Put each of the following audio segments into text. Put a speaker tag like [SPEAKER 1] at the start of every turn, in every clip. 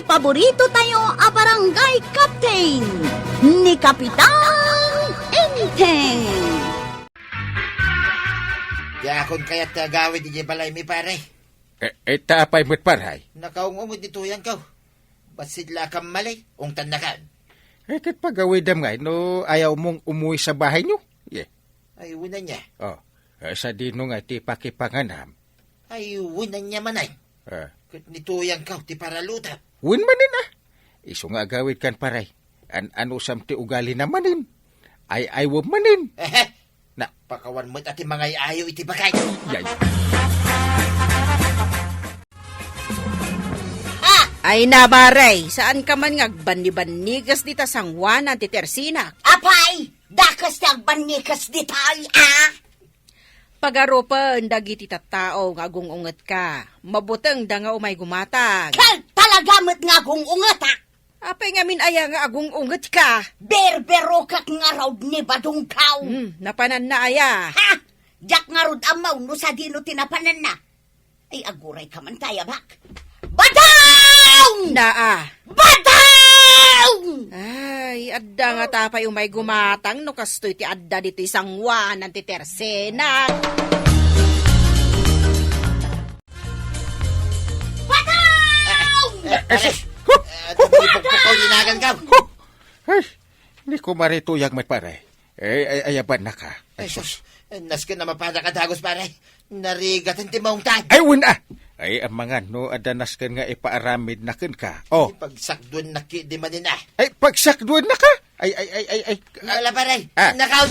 [SPEAKER 1] paborito tayo a barangay captain ni Kapitan Enteng.
[SPEAKER 2] Yakon kaya't gawin di balay mi pare.
[SPEAKER 3] Tapay mo't paray.
[SPEAKER 2] Nakaungungod dito yan ka. Basidla kang malay, ungtan na kan.
[SPEAKER 3] Kat pagawidam nga, no, ayaw mong umuwi sa bahay nyo. Yeah.
[SPEAKER 2] Ay, unan niya.
[SPEAKER 3] Sa dino nga, ti pakipanganam.
[SPEAKER 2] Ay, unan niya manay. Kat nito yan ka, ti paraluta.
[SPEAKER 3] Win manin Iso nga gawid kan paray. Ano sam ti ugali na manin. Ay wab manin.
[SPEAKER 2] Na, pakawan mo't ati mga ayaw iti bakay.
[SPEAKER 3] Yay.
[SPEAKER 4] Ay nabaray, saan ka man ngagbanibanigas dita sang Juan at Tersina?
[SPEAKER 1] Apay, dakas tiyang banikas di tayo,
[SPEAKER 4] Pagaropan, dagiti tattao nga unget ka. Mabuteng da nga umay gumatag.
[SPEAKER 1] Kal talaga mo't nga kung ungata.
[SPEAKER 4] Apay nga min aya nga unget ka.
[SPEAKER 1] Berbero kak nga raw ni badong kaw.
[SPEAKER 4] Napanan na aya.
[SPEAKER 1] Ha! Jak nga rod amaw no sa dino tinapanan na. Ay aguray ka man tayo bak. Badaw!
[SPEAKER 4] Naa.
[SPEAKER 1] Badaw!
[SPEAKER 4] Ay, adda nga tapay umay gumatang no kastoy ti adda dito isang Juan at Tersina.
[SPEAKER 1] Badaw!
[SPEAKER 2] Pare, tumipok-pukaw dinagan ka.
[SPEAKER 3] Ay, hindi ko marituyag mo't paray. Ayaban na ka.
[SPEAKER 2] Ay, sus, naskin na mapada ka dagos pare. Narigatan ti maong tag.
[SPEAKER 3] Ay, win Ay, ang mga no, adanas ka nga ipaaramid na kin ka.
[SPEAKER 2] Pagsakdun na ki di manin na.
[SPEAKER 3] Ay, pagsakduan na ka. Ay.
[SPEAKER 2] Wala pare,
[SPEAKER 3] Ah.
[SPEAKER 2] nakaw.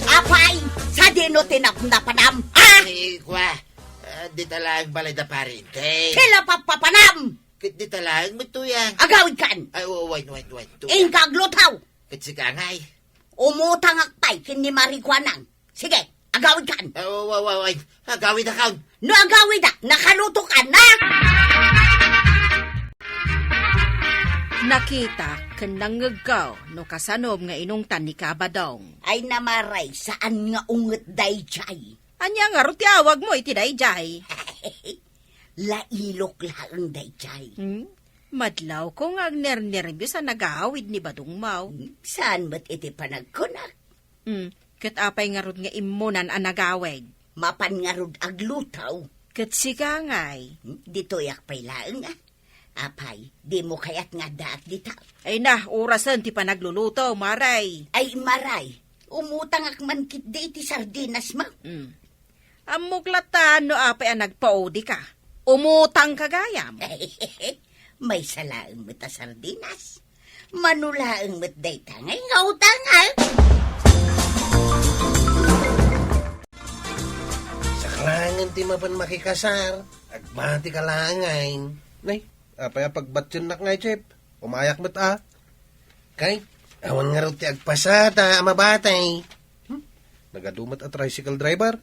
[SPEAKER 1] Apay, sa dino tinapanam.
[SPEAKER 2] Ay, kwa. Di talang balay da parinte.
[SPEAKER 1] Kila papapanam.
[SPEAKER 2] Di talang matuyang.
[SPEAKER 1] Agawid kan.
[SPEAKER 2] Ay, wait.
[SPEAKER 1] Ingkaglutaw.
[SPEAKER 2] Kasi ka ngay.
[SPEAKER 1] Umutang akpay kini marikwanang. Sige, agawid kan.
[SPEAKER 2] Wait. Gawin na kaun.
[SPEAKER 1] No agawid na, nakaluto ka na.
[SPEAKER 4] Nakita kanangagaw no kasanom nga inungtan ni Kabadong.
[SPEAKER 1] Ay namaray, saan nga unget dayjay?
[SPEAKER 4] Anya nga ro ti awag mo iti dayjay.
[SPEAKER 1] Lailok laang dayjay.
[SPEAKER 4] Madlaw ko nga agner-nervyos sa nagahawid ni Badong Mau.
[SPEAKER 1] Saan ba't iti panagkunak?
[SPEAKER 4] Kat apay nga rod nga imunan ang nagaweg.
[SPEAKER 1] Mapan nga rod aglutaw.
[SPEAKER 4] Kat sigangay.
[SPEAKER 1] Dito yak pay laang Apay, di mo kayat nga daat dita.
[SPEAKER 4] Ay na, orasan ti panagluluto, maray.
[SPEAKER 1] Ay maray, umutang ak man kit di iti sardinas mo.
[SPEAKER 4] Ang muklatan no apay ang nagpaudi ka. Umutang kagayam.
[SPEAKER 1] May salaang mata sardinas. Manulaang mat dayta ngay nga utang
[SPEAKER 5] Sa kalangan ti mapan makikasar, agbati ka langain. Nay, apay pagbatyon nak ngay, Chip. Umayak mo't Kay, awan nga raw ti agpasata, mabatay. Nagadumat at tricycle driver.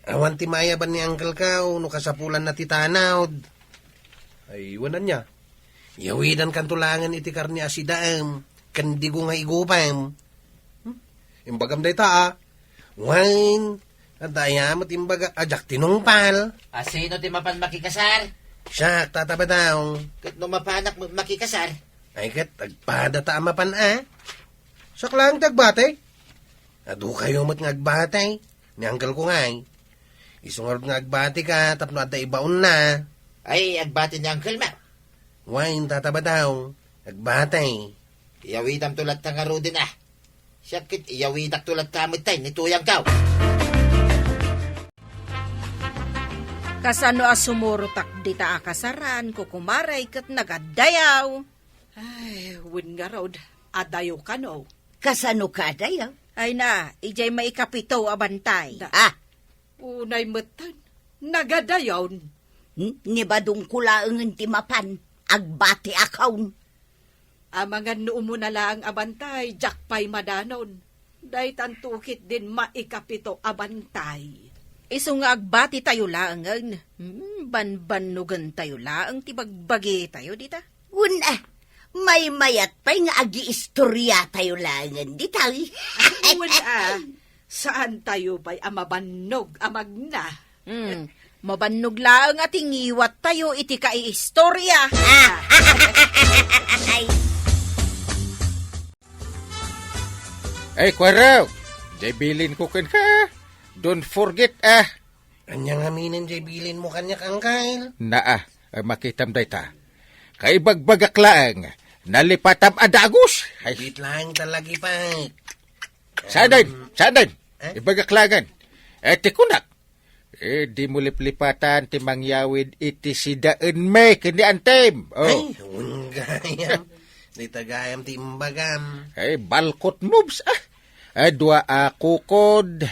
[SPEAKER 5] Awan ti mayaban ni Uncle Kao, no kasapulan na ti tanawd. Ay, wanan niya. Yawidan kan tulangan iti karni asidaam, kandigo nga igupam. Imbagam day ta, wine, at ayamot imbaga, ajak tinungpal.
[SPEAKER 2] Sino ti mapan makikasar?
[SPEAKER 5] Siya, tataba daw.
[SPEAKER 2] Kat no mapanak mo makikasar.
[SPEAKER 5] Ay kat, agpada ta amapan Saklang tagbate. Adu kayo mo't ngagbatay. Ni Uncle ko ngay. Isungarod ngagbati ka, tapno at ibaon na.
[SPEAKER 2] Ay, agbati ni Uncle ma.
[SPEAKER 5] Wine, tataba daw. Agbatay.
[SPEAKER 2] Iyawitam tulad ta nga rodin Siya kit iyawitak tulad kamit tay, nituyang kaw.
[SPEAKER 4] Kasano asumurutak dita akasaran, kukumaray kat nagadayaw. Ay, win nga raw, adayo ka no.
[SPEAKER 1] Kasano ka dayaw?
[SPEAKER 4] Ay na, ijay maikapito abantay. Unay matan, nagadayaw.
[SPEAKER 1] Ni badong kulaang ti mapan, agbati akaw.
[SPEAKER 4] Amangan no mo na lang abantay, jakpay madanon. Day tantukit din maikapito abantay. Iso nga agbati tayo laangan. Banbanugan tayo laang tibagbagi tayo dita.
[SPEAKER 1] Una, may mayat pa'y nga agi-istorya tayo langan di tayo.
[SPEAKER 4] Wala, saan tayo ba'y amabanog amagna? Mabannog laang at ingiwat tayo iti kaiistorya.
[SPEAKER 1] Ay,
[SPEAKER 3] Ay, kwaraw. Jay bilin ko kan ka. Don't forget,
[SPEAKER 5] Anyang aminin jay bilin mo kanya kang kail.
[SPEAKER 3] Makitam day ta. Kay bagbagaklaan, nalipatam adagos. Ay,
[SPEAKER 5] Bit lang talagi pa.
[SPEAKER 3] saan? Ibagaklagan. Tikunak. Di mo liplipatan ti mangyawid iti sidaan me kini antem.
[SPEAKER 5] Ay, unggayam. Di tagayam ti imbagam.
[SPEAKER 3] Ay, balkot moves, Dua kukod.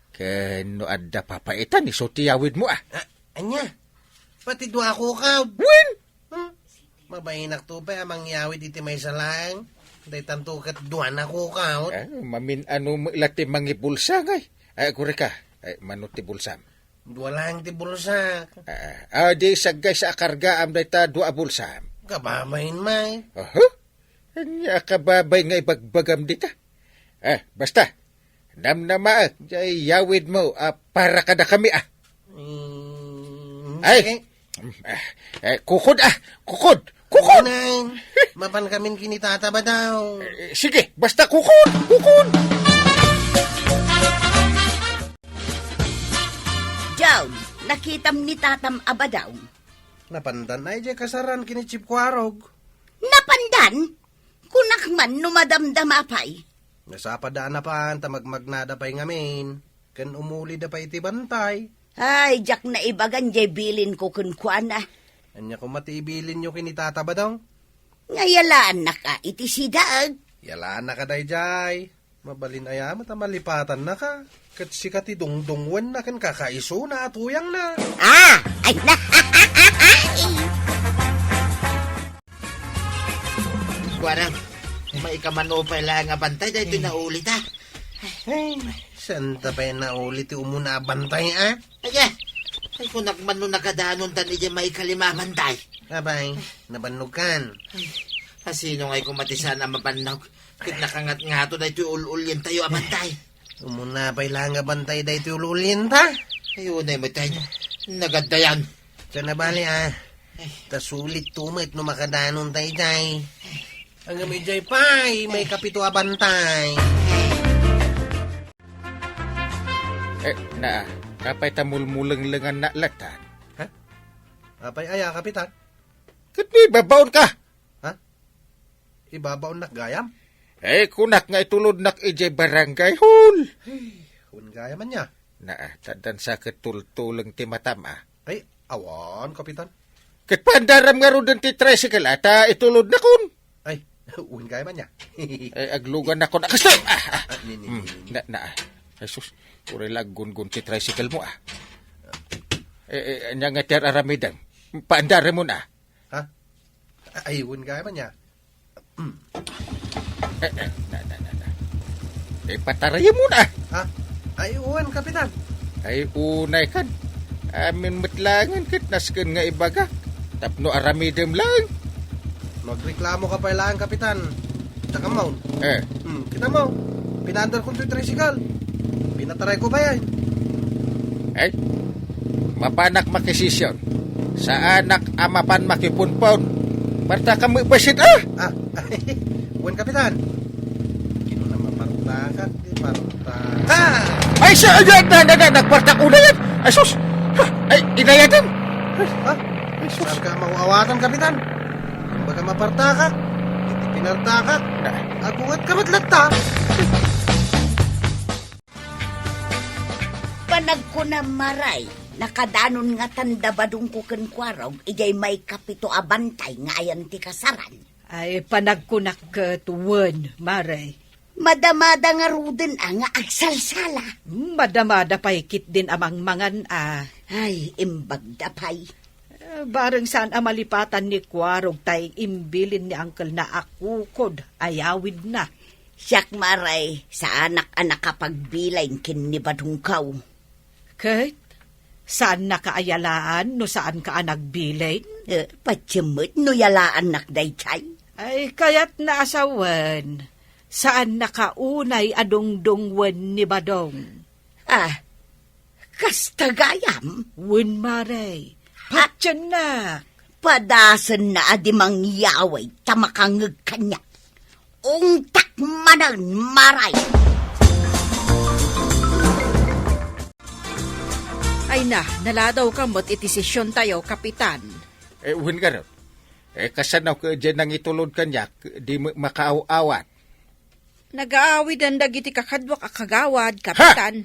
[SPEAKER 3] Kano adda papaitan, iso tiyawid mo,
[SPEAKER 5] Anya, pati dua ako kaw.
[SPEAKER 3] Win!
[SPEAKER 5] Mabahinak to pa amang yawid iti may salang. Day tanto kat dua na ko kaw.
[SPEAKER 3] Mamin ano mo ilati mangibulsa, ngay. Kure ka, manot ti bulsam.
[SPEAKER 5] Dua lang ti bulsa.
[SPEAKER 3] Di sagay sa akarga am dayta dua bulsam.
[SPEAKER 5] Kababayin may.
[SPEAKER 3] Anya kababay nga ibagbagam dita. Basta, namnama, yawid mo, para kada kami, Ay! Kukod, kukod!
[SPEAKER 5] Nang, mapan kamin kinitata ba daw?
[SPEAKER 3] Sige, basta kukod!
[SPEAKER 1] Jaw, nakitam ni tatam abadaw.
[SPEAKER 5] Napandan ay jay kasaran kini Chip Kwarog.
[SPEAKER 1] Napandan? Kunakman numadamdama pa'y.
[SPEAKER 5] Nasapadaan na pa, tamagmagnada pa'y ngamin. Kan umuli da pa iti bantay.
[SPEAKER 1] Ay, jak na ibagan jay bilin ko kunkwana.
[SPEAKER 5] Anya kung matiibilin nyo kinitata ba daw?
[SPEAKER 1] Ngayalaan na ka iti sidaag.
[SPEAKER 5] Yalaan na ka day jay. Mabalin aya matamalipatan na ka. Kat si kati dungdungwan na kan kakaiso na at uyang na.
[SPEAKER 1] Ay na.
[SPEAKER 2] Kwarang, may kamano pa lang nga bantay, dahil ito naulit
[SPEAKER 5] Ay, santa pa na ulit umuna bantay
[SPEAKER 2] Ay, kung nagmano nakadanon tan iya may kalimamantay.
[SPEAKER 5] Abay, nabanugan.
[SPEAKER 2] Sino nga'y kumatisa na mapanog? Kit nakangat nga to, dahil ito ul-ulyan tayo abantay.
[SPEAKER 5] Umuna pa lang nga bantay da ito ululin ta.
[SPEAKER 2] Ayun ay matay. Nagadayan.
[SPEAKER 5] Sa nabali tasulit tumit no makadanon tayo jay. Ang may jay pay, may kapito abantay.
[SPEAKER 3] Kapay tamulmulang langan na latan.
[SPEAKER 5] Apay aya, kapitan.
[SPEAKER 3] Kati, babaon ka!
[SPEAKER 5] Ibabaw nak gayam.
[SPEAKER 3] Kunak nga itulod nak ijay barangay hall.
[SPEAKER 5] Kun gayam man niya.
[SPEAKER 3] Tadan sa ketultulang ti matam,
[SPEAKER 5] Ay, awan, kapitan.
[SPEAKER 3] Kat pandaram nga ro ti tricycle ata itulod na kun.
[SPEAKER 5] Ay, un gayam man niya.
[SPEAKER 3] Aglugan na kun. Kasto!
[SPEAKER 5] Nini.
[SPEAKER 3] Jesus, pure lagun-gun ti tricycle mo, Anya nga tiar aramidan. Paandaram mo na.
[SPEAKER 5] Ay, un gayam man niya.
[SPEAKER 3] Pataraya mo na.
[SPEAKER 5] Ay, uwan, kapitan.
[SPEAKER 3] Ay, unay kan. Amin matlangan kit nasken nga ibaga. Tapno aramidem lang.
[SPEAKER 5] Magreklamo ka pa lang, kapitan. Tsaka maun. Kita mo. Pinandar ko ito yung tricycle. Pinataray ko ba yan?
[SPEAKER 3] Ay, mapanak makisisyon. Sa anak amapan makipunpon. Marta kami basit,
[SPEAKER 5] Uwan, kapitan. Kino na mapartakan, di partakan.
[SPEAKER 3] Ay, siya, nagpartak una yan. Ay, sus. Ay, inayadan.
[SPEAKER 5] Saan ka mauawatan, kapitan? Kung baga mapartaka, hindi pinartaka. Agungat ka matlatta.
[SPEAKER 1] Panag ko na maray. Nakadanon nga tanda badong ko kenkwaraw, ijay may kapito abantay nga ayan ti kasaran.
[SPEAKER 4] Ay, panagkunak tuwan, Maray.
[SPEAKER 1] Madamada nga ruden nga agsalsala.
[SPEAKER 4] Madamada paikit din amang mangan
[SPEAKER 1] Ay, imbagda pay.
[SPEAKER 4] Bareng saan amalipatan ni Kwarog tay imbilin ni Uncle na akukod, ayawid na.
[SPEAKER 1] Siyak maray, sa anak-anak kapagbilay kin ni badungkaw.
[SPEAKER 4] Kait, saan nakaayalaan no saan ka nagbilay?
[SPEAKER 1] Patsimot no yalaan nakday chay.
[SPEAKER 4] Ay, kaya't naasawan. Saan nakaunay adong-dongwan ni Badong?
[SPEAKER 1] Kastagayam?
[SPEAKER 4] Wen maray. Patyanak.
[SPEAKER 1] Padasan na adi mangyaway tamakangag kanya. Ungtak manan maray.
[SPEAKER 4] Ay na, naladaw ka mo't itisisyon tayo, kapitan.
[SPEAKER 3] Wen ka ron. Kasanaw ka dyan nang itulod kanyak, di makaaw-awat.
[SPEAKER 4] Nag-aawid ang dagiti kakadwak akagawad, kapitan.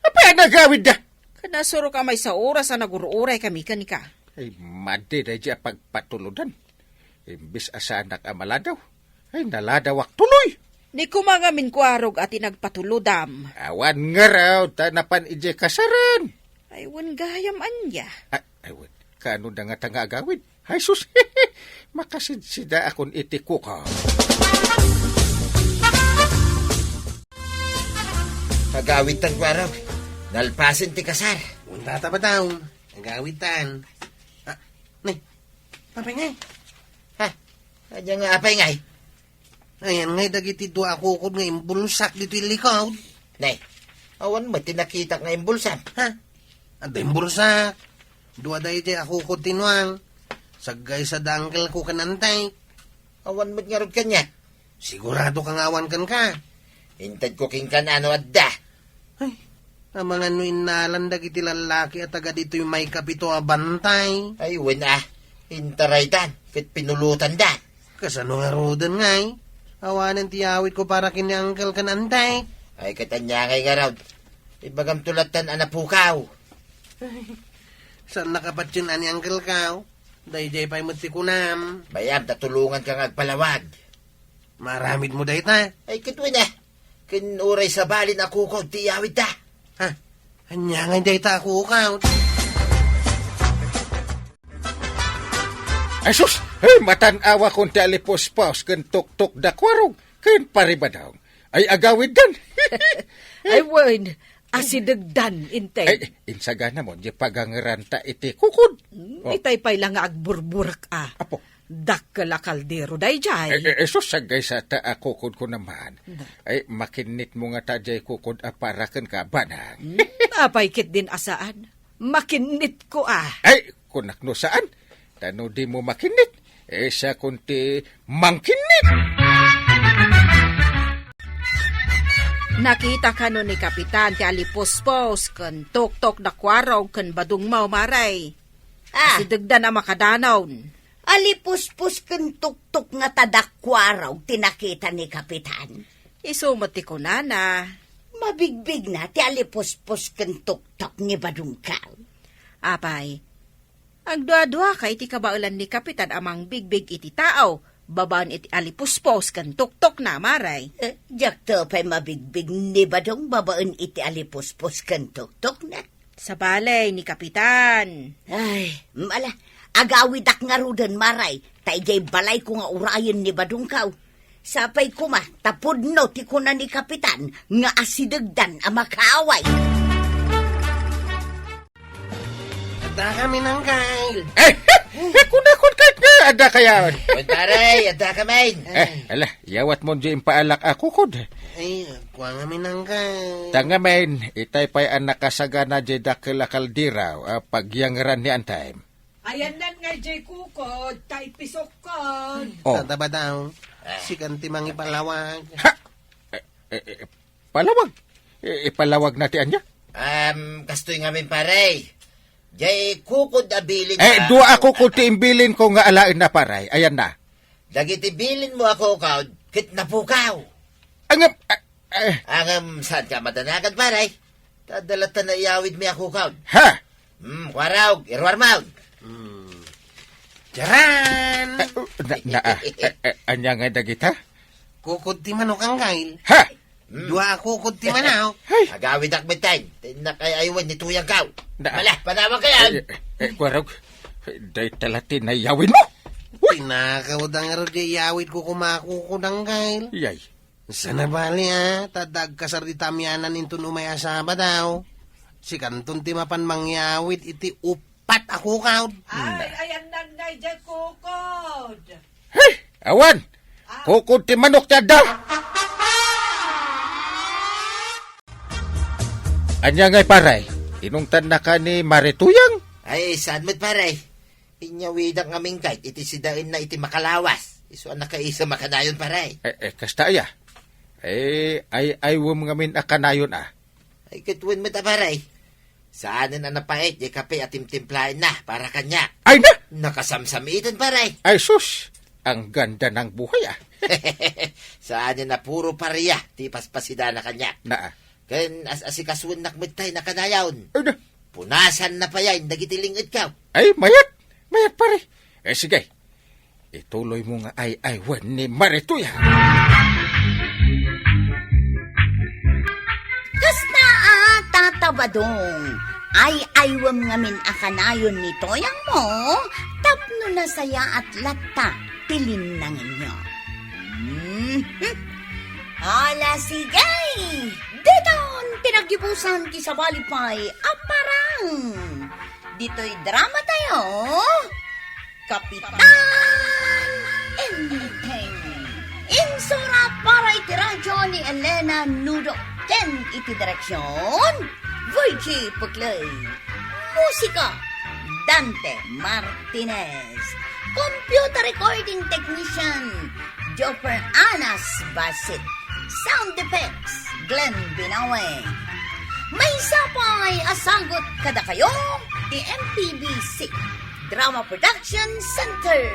[SPEAKER 3] Apa nagawid na?
[SPEAKER 4] Kanasuro ka may sa oras na naguruuray kami kanika.
[SPEAKER 3] Ay, madi na dyan pagpatuludan. Imbis asanak amaladaw. Ay, naladawak tuloy.
[SPEAKER 4] Ni kumangamin kwarog at inagpatuludam.
[SPEAKER 3] Awan nga raw, tanapan ije kasaran.
[SPEAKER 4] Ay, wan gayam anya.
[SPEAKER 3] Ay, wan, kaano na nga tanga agawid? Ay, sus, makasidsida akong itiko ka.
[SPEAKER 2] Pagawid tan kwaraw. Nalpasin ti kasar.
[SPEAKER 5] Unta ta ba daw? Ang gawitan. Nay, papay
[SPEAKER 2] Ha? Kanya nga apay ngay.
[SPEAKER 5] Ayan ngay, dagiti do ako ko nga imbulsak dito yung likod.
[SPEAKER 2] Nay, awan mo tinakita nga imbulsan.
[SPEAKER 5] Ha? At imbulsak. Dua dahi di ako ko tinuang. Sagay sa dangkel ko kanantay.
[SPEAKER 2] Awan mo't nga rod kanya.
[SPEAKER 5] Sigurado kang awan kan ka.
[SPEAKER 2] Hintad ko king kan ano adda.
[SPEAKER 5] Ay, ang mga nuinalan dagiti lalaki at taga dito yung may kapito abantay.
[SPEAKER 2] Ay, wala. Hintaray dan. Kit pinulutan da.
[SPEAKER 5] Kasano nga rodan ngay? Awanan tiyawit ko para kini uncle kanantay.
[SPEAKER 2] Ay, katanya ngay nga raw. Ibagam tulatan anapukaw.
[SPEAKER 5] Saan nakapat yun ani uncle ka? Day pa'y matikunam.
[SPEAKER 2] Bayam, tatulungan kang agpalawag.
[SPEAKER 5] Maramid mo day ta.
[SPEAKER 2] Ay, kitwi na. Kinuray sa balin ako ko, tiyawid da.
[SPEAKER 5] Ha? Anya nga day ta ako ka.
[SPEAKER 3] Ay, sus, ay, matanawa kong ti alipos-pos, kan tuk-tuk da kwarog, kan paribadaw. Ay, agawid dan.
[SPEAKER 4] Ay, wan, asidagdan, intay.
[SPEAKER 3] Ay, insagana mo, di pagangaranta iti kukod.
[SPEAKER 4] Itay pa'y lang nga agburburak
[SPEAKER 3] Apo.
[SPEAKER 4] Dakkala kaldero, day jay.
[SPEAKER 3] Sus, sagay sa ta kukod ko naman. Ay, makinit mo nga ta jay kukod aparakan ka, banang.
[SPEAKER 4] Apay kit din asaan. Makinit ko
[SPEAKER 3] Ay, kunak no saan? Tano di mo makinit. Sa kunti mangkinit.
[SPEAKER 4] Nakita ka nun ni Kapitan ti alipospos kan tok-tok na kwaraw kan badung maray. Asidagdan na makadanaw.
[SPEAKER 1] Alipuspus ken tuktok nga tadakwaraw tinakita ni Kapitan.
[SPEAKER 4] Isumati ko na.
[SPEAKER 1] Mabigbig na ti alipuspus ken tuktok ni Badungkaw.
[SPEAKER 4] Apay, ang dua-dua kay ti kabaulan ni Kapitan amang bigbig iti tao, babaan iti alipuspos kan tuktok na maray.
[SPEAKER 1] Diyak to pa'y mabigbig ni Badong babaan iti alipuspus ken tuktok na.
[SPEAKER 4] Sa balay ni Kapitan.
[SPEAKER 1] Ay, mala, agawidak nga rudan maray, taijay balay ko nga urayan ni Badungkaw. Sapay kuma, tapod no ti kuna ni Kapitan, nga asidagdan ang makaaway.
[SPEAKER 5] Ada kami ng kail.
[SPEAKER 3] Kunakot kahit nga, ada kaya.
[SPEAKER 2] Taray, adda ka main.
[SPEAKER 3] Ala, yawat mo di impaalak ako kod.
[SPEAKER 5] Ay, kuha kami ng kail.
[SPEAKER 3] Tanga main, itay pa'y ang nakasagana di dakila kaldiraw, pagyangran ni antime.
[SPEAKER 4] Ayan nan nga jay kukod, tay pisok kon.
[SPEAKER 3] Oh.
[SPEAKER 5] Tata ba daw? Si kanti mang ipalawag.
[SPEAKER 3] Ha! Palawag. Ipalawag natin anya.
[SPEAKER 2] Kastoy nga min paray. Jay kukod abilin
[SPEAKER 3] Dua ako kung tiimbilin ko nga alain na paray. Ayan na.
[SPEAKER 2] Dagiti bilin mo ako kaw, kit napukaw.
[SPEAKER 3] Angam,
[SPEAKER 2] Saan ka madanagan paray? Tadalatan na iyawid mi ako kaw.
[SPEAKER 3] ha?
[SPEAKER 2] Waraw, irwar maud.
[SPEAKER 5] Jaran!
[SPEAKER 3] Anya nga dagita?
[SPEAKER 5] Kukod ti manok ang kail.
[SPEAKER 3] Ha?
[SPEAKER 5] Dua kukod ti manaw.
[SPEAKER 2] Agawid akbitayn. Tinakay aywan ni tuyang kaw.
[SPEAKER 3] Na-
[SPEAKER 2] Mala, panawag kayan.
[SPEAKER 3] Kwarog, day talatin na yawin mo.
[SPEAKER 5] Pinakaw da nga rin yawit ko kumakukod ang kail.
[SPEAKER 3] Yay.
[SPEAKER 5] Sa nabali tadag kasar di tamyanan into umay asaba daw. Si kanton ti mapan mangyawit iti upat ako kaw.
[SPEAKER 4] Ay, ayan nan nga jay kukod.
[SPEAKER 3] Hey, awan. Kukod ti manok niya daw. Anya nga'y paray. Inungtan na ka ni Marituyang.
[SPEAKER 2] Ay, saan mo't paray? Inyawid ang aming kahit iti sidain na iti makalawas. Iso ang nakaisa makanayon paray.
[SPEAKER 3] Kasta ya. Ay wam ngamin akanayon
[SPEAKER 2] Ay, katuwan mo't paray. Saanin ang napait, di kape at timtimplain na para kanya.
[SPEAKER 3] Ay na!
[SPEAKER 2] Nakasamsamitan paray.
[SPEAKER 3] Ay sus! Ang ganda ng buhay
[SPEAKER 2] Saanin na puro pariya, ti paspasida na kanya.
[SPEAKER 3] Na
[SPEAKER 2] Kan asikasuan nakmitay na kanayaon.
[SPEAKER 3] Ay na!
[SPEAKER 2] Punasan na pa yan, nagitilingit ka.
[SPEAKER 3] Ay, mayat! Mayat pare! Sige. Ituloy mo nga ay-aywan ni Marituyang.
[SPEAKER 1] Kasta tatabadong. Ay-aywam ngamin akanayon ni Toyang mo, tapno na saya at lata, tilin na ninyo. Ala sigay! Diton, pinagibusan ti sa balipay, aparang! Dito'y drama tayo, Kapitan Entertainment. Insura para iti radyo ni Elena Nudo. Ken iti direksyon, Virgie Puclay. Musika, Dante Martinez. Computer recording technician, Joper Anas Basit. Sound effects, Glenn Binawe. May sapay asagot kada kayo, di MPBC Drama Production Center.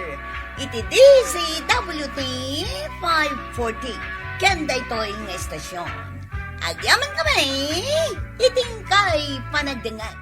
[SPEAKER 1] Iti DZWT 540. Kenda ito'y ng estasyon. Agyaman kami, iting kay panagdangan.